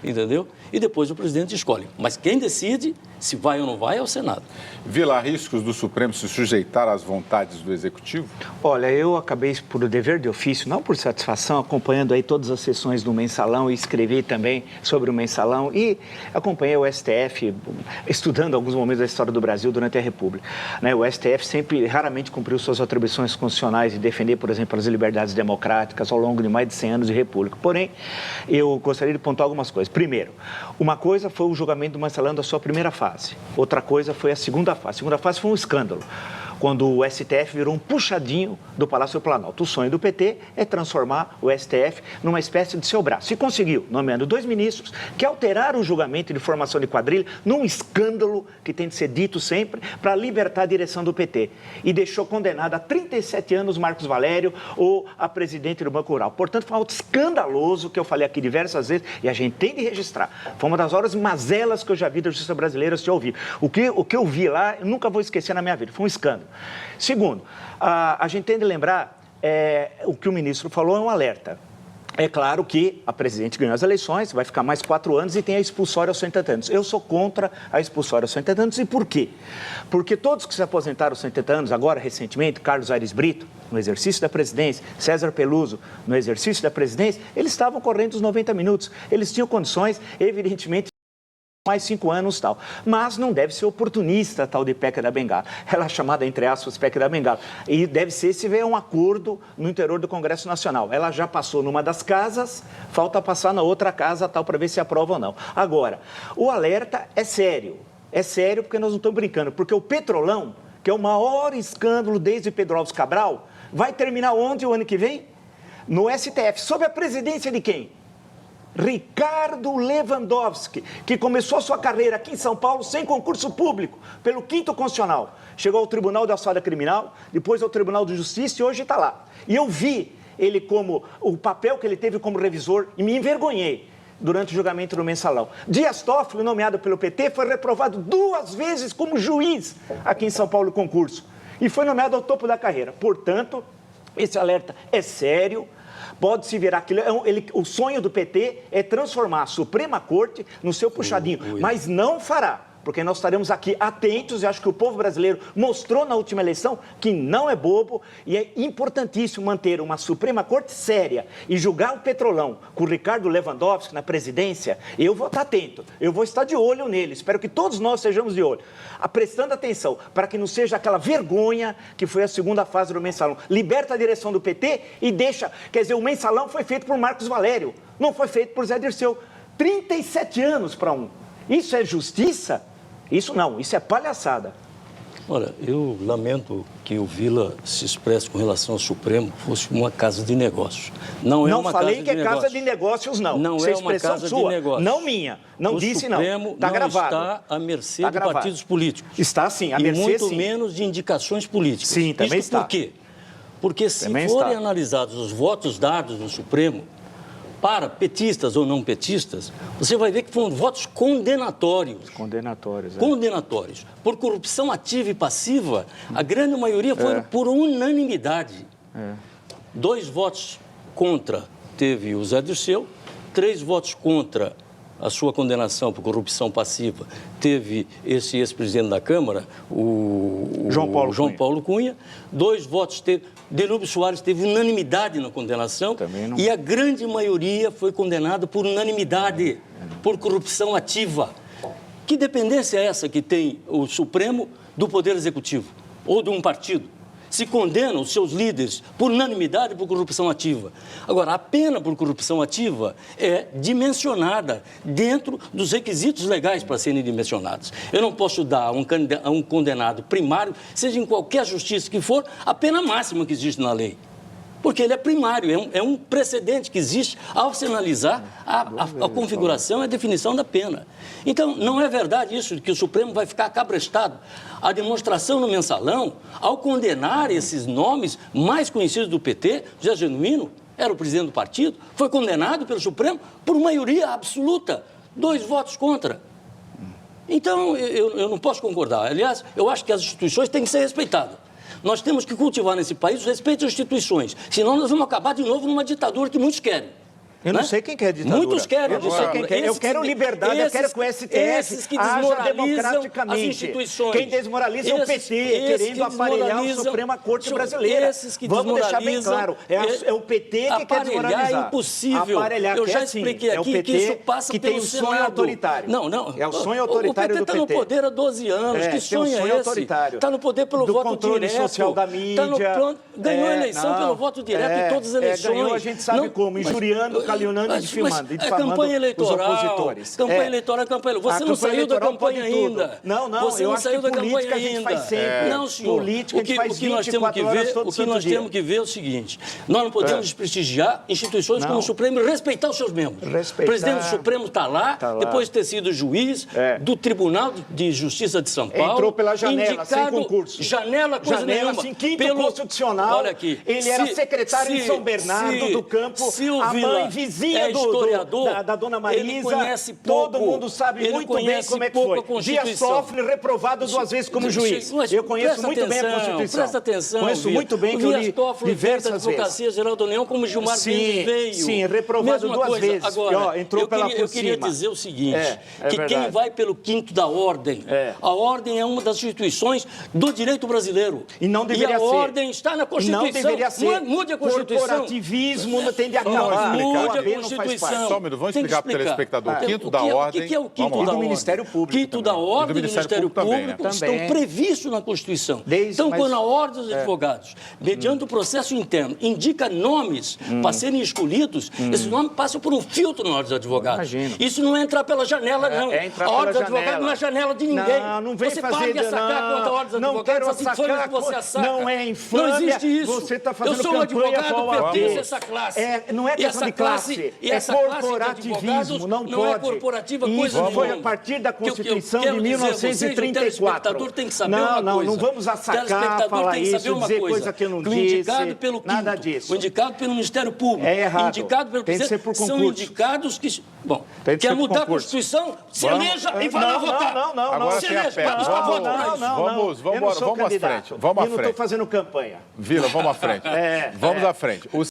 entendeu? E depois o presidente escolhe. Mas quem decide se vai ou não vai é o Senado. Vila, há riscos do Supremo se sujeitar às vontades do Executivo? Olha, eu acabei, por dever de ofício, não por satisfação, acompanhando aí todas as sessões do Mensalão e escrevi também sobre o Mensalão e acompanhei o STF, estudando alguns momentos da história do Brasil durante a República. Né? O STF sempre, raramente cumpriu suas atribuições constitucionais de defender, por exemplo, as liberdades democráticas ao longo de mais de 100 anos de República. Porém, eu gostaria de pontuar algumas coisas. Primeiro, uma coisa foi o julgamento do Mensalão da sua primeira fase. Outra coisa foi a segunda fase. A segunda fase foi um escândalo, quando o STF virou um puxadinho do Palácio do Planalto. O sonho do PT é transformar o STF numa espécie de seu braço. E conseguiu, nomeando 2 ministros que alteraram o julgamento de formação de quadrilha num escândalo que tem de ser dito sempre para libertar a direção do PT. E deixou condenado a 37 anos Marcos Valério ou a presidente do Banco Rural. Portanto, foi um ato escandaloso que eu falei aqui diversas vezes e a gente tem de registrar. Foi uma das horas mazelas que eu já vi da justiça brasileira se ouvir. O que eu vi lá, eu nunca vou esquecer na minha vida. Foi um escândalo. Segundo, a gente tem de lembrar, o que o ministro falou é um alerta. É claro que a presidente ganhou as eleições, vai ficar mais 4 anos e tem a expulsória aos 180 anos. Eu sou contra a expulsória aos 180 anos. E por quê? Porque todos que se aposentaram aos 180 anos, agora recentemente, Carlos Aires Brito, no exercício da presidência, César Peluso, no exercício da presidência, eles estavam correndo os 90 minutos. Eles tinham condições, evidentemente, mais 5 anos e tal. Mas não deve ser oportunista tal de PEC da Bengala. Ela é chamada, entre aspas, PEC da Bengala. E deve ser se vier um acordo no interior do Congresso Nacional. Ela já passou numa das casas, falta passar na outra casa tal para ver se aprova ou não. Agora, o alerta é sério. É sério porque nós não estamos brincando. Porque o Petrolão, que é o maior escândalo desde Pedro Álvares Cabral, vai terminar onde o ano que vem? No STF. Sob a presidência de quem? Ricardo Lewandowski, que começou sua carreira aqui em São Paulo sem concurso público, pelo 5º Constitucional. Chegou ao Tribunal da Alçada Criminal, depois ao Tribunal de Justiça e hoje está lá. E eu vi ele como, o papel que ele teve como revisor e me envergonhei durante o julgamento do Mensalão. Dias Toffoli, nomeado pelo PT, foi reprovado 2 vezes como juiz aqui em São Paulo concurso e foi nomeado ao topo da carreira. Portanto, esse alerta é sério. Pode se virar aquilo. O sonho do PT é transformar a Suprema Corte no seu puxadinho, mas não fará, porque nós estaremos aqui atentos e acho que o povo brasileiro mostrou na última eleição que não é bobo e é importantíssimo manter uma Suprema Corte séria e julgar o Petrolão com o Ricardo Lewandowski na presidência. Eu vou estar atento, eu vou estar de olho nele, espero que todos nós sejamos de olho, prestando atenção para que não seja aquela vergonha que foi a segunda fase do Mensalão. Liberta a direção do PT e deixa, quer dizer, o Mensalão foi feito por Marcos Valério, não foi feito por Zé Dirceu. 37 anos para um. Isso é justiça? Isso não, isso é palhaçada. Olha, eu lamento que o Vila se expresse com relação ao Supremo fosse uma casa de negócios. Não é uma casa de negócios. Não falei que é casa de negócios, não. Não é uma casa de negócios. Não minha. Não disse, não. O Supremo não está à mercê de partidos políticos. Está sim, à mercê, sim. E muito menos de indicações políticas. Sim, também está. Por quê? Porque se forem analisados os votos dados no Supremo, para petistas ou não petistas, você vai ver que foram votos condenatórios. Condenatórios, Condenatórios. Por corrupção ativa e passiva, a grande maioria foram por unanimidade. 2 votos contra teve o Zé Dirceu, 3 votos contra a sua condenação por corrupção passiva teve esse ex-presidente da Câmara, o João Paulo Cunha. 2 votos teve... Delúbio Soares teve unanimidade na condenação e a grande maioria foi condenada por unanimidade, por corrupção ativa. Que dependência é essa que tem o Supremo do Poder Executivo ou de um partido? Se condenam os seus líderes por unanimidade por corrupção ativa. Agora, a pena por corrupção ativa é dimensionada dentro dos requisitos legais para serem dimensionados. Eu não posso dar a um condenado primário, seja em qualquer justiça que for, a pena máxima que existe na lei. Porque ele é primário, é um precedente que existe ao se analisar a configuração e a definição da pena. Então, não é verdade isso de que o Supremo vai ficar cabrestado. A demonstração no Mensalão, ao condenar esses nomes mais conhecidos do PT, José Genuíno, era o presidente do partido, foi condenado pelo Supremo por maioria absoluta, 2 votos contra. Então, eu não posso concordar. Aliás, eu acho que as instituições têm que ser respeitadas. Nós temos que cultivar nesse país o respeito às instituições, senão nós vamos acabar de novo numa ditadura que muitos querem. Eu não sei quem quer ditadura. Muitos querem. Eu não sei quem quer. Eu quero liberdade, eu quero que o STF que haja desmoralizam democraticamente. as instituições. Quem desmoraliza é o PT, querendo aparelhar a Suprema Corte Brasileira. Vamos deixar bem claro, é o PT que quer desmoralizar. É impossível. Aparelhar, eu já expliquei aqui que isso passa pelo tem um sonho autoritário. Não. É o sonho autoritário do PT. O PT está no poder há 12 anos. Que sonho é esse? Autoritário. Está no poder pelo do voto controle direto. social da mídia. Ganhou a eleição pelo voto direto em todas as eleições. Ganhou, a gente sabe como, injuriando, caluniando e difamando. Campanha eleitoral, os opositores. Campanha eleitoral. Você não saiu da campanha ainda. Não, você não saiu da campanha ainda. Faz sempre. Não, senhor. Política a gente faz 24 horas todo santo dia. O que nós temos que ver é o seguinte, nós não podemos desprestigiar instituições como o Supremo e respeitar os seus membros. O presidente do Supremo está lá, depois de ter sido juiz do Tribunal de Justiça de São Paulo. Entrou pela janela, indicado, sem concurso. Janela, coisa nenhuma. Assim, quinto constitucional. Olha aqui. Ele era secretário em São Bernardo do Campo. A mãe vizinha da dona Marisa. Ele conhece pouco. Todo mundo sabe muito bem como é que foi. Dias Toffoli reprovado 2 vezes como juiz. Eu conheço muito bem a Constituição. Presta atenção. Conheço muito bem que eu li diversas vezes. Advocacia Geral da União, como Gilmar Mendes veio. Sim, reprovado 2 vezes. Agora, entrou por cima. Eu queria dizer o seguinte, que quem vai pelo quinto da ordem, a ordem é uma das instituições do direito brasileiro. E não deveria ser. E a ordem está na Constituição. Não deveria ser. Mude a Constituição. Corporativismo tem de acabar. Mude a Constituição. Só um minuto, vamos explicar para o telespectador. Quinto da ordem. O que é o quinto da ordem? Do Ministério Público. Quinto da ordem e do Ministério Público estão previstos na Constituição. Então, quando a ordem dos advogados, mediante o processo interno, indica nomes para serem escolhidos, esses nomes passam por um filtro na ordem dos advogados. Imagino. Isso não é entrar pela janela, não. A ordem dos advogados não é janela de ninguém. Não vem você fazer... para de assacar contra a ordem dos advogados. Não quero assim, assacar. Você assaca. Não é infâmia. Não existe isso. Você está fazendo eu sou um advogado, pertenço a essa classe. Não é questão de classe. É corporativismo. Não pode. Não é corporativa coisa Isso nenhuma. foi a partir da Constituição de 1934. Tem que saber uma coisa. Não vamos assacar, falar isso, dizer coisa que eu não disse. Nada disso. O indicado pelo Ministério Público. É errado. Indicado pelo presidente. São indicados que... Bom, quer mudar a Constituição? Se eleja e vai lá votar. Não. Agora se eleja, vamos para voto para isso. Vamos à frente. Eu não estou fazendo campanha. Vila, vamos à frente. Vamos à frente.